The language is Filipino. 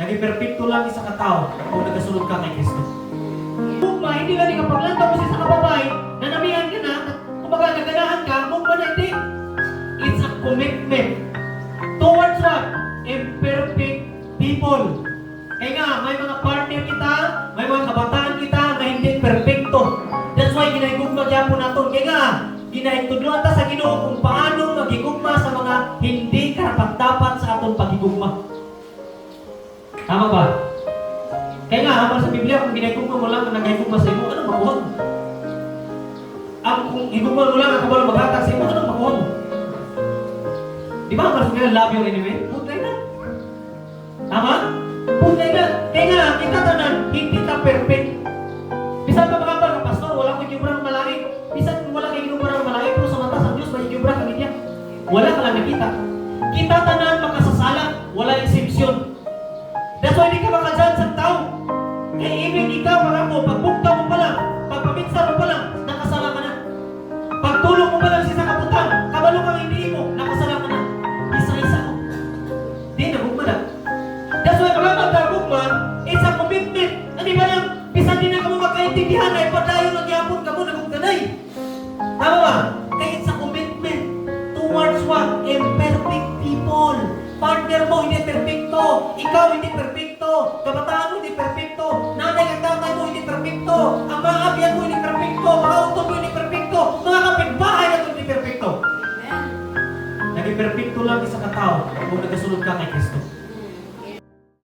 Naging perfecto lang isa ka tao kung nagasunod ka kay Kristo. Kung hindi ka kapaglantaw mo sa kababay, nanamihan ka na, kumbaga naganahan ka, kung na hindi. It's a commitment. Towards what? Imperfect people. Kaya nga, may mga partner kita, may mga kabataan kita na hindi perfecto. That's why ginahigugma gyapon naton. Kaya nga, ginahigtudluan ta sa Ginoo kung paano magigugma sa mga hindi karapat-dapat sa aton pagigugma. Tama ba? Kaya nga, habang sa Biblia, kung ginahigugma mo lang, nagahigugma sa imo, anong makuha mo? Kung higugma mo lang, ang kabalo maghatag sa imo, anong makuha mo? Di ba, habang sa Biblia, love your enemy? Punta na. Tama? Punta na. Kaya nga, kita tanan, hindi ta perfect. Bisan pa mga ka pastor, wala ko yung ng malaki. Bisan wala kayo yung ng malaki, pero sa mata sa Diyos, may yung ka niya. Wala ka lang nakita. Kita tanan makasasala, wala exemption. That's why hindi ka makadyan sa tao. Kaya even ikaw, mga mo, pagbukta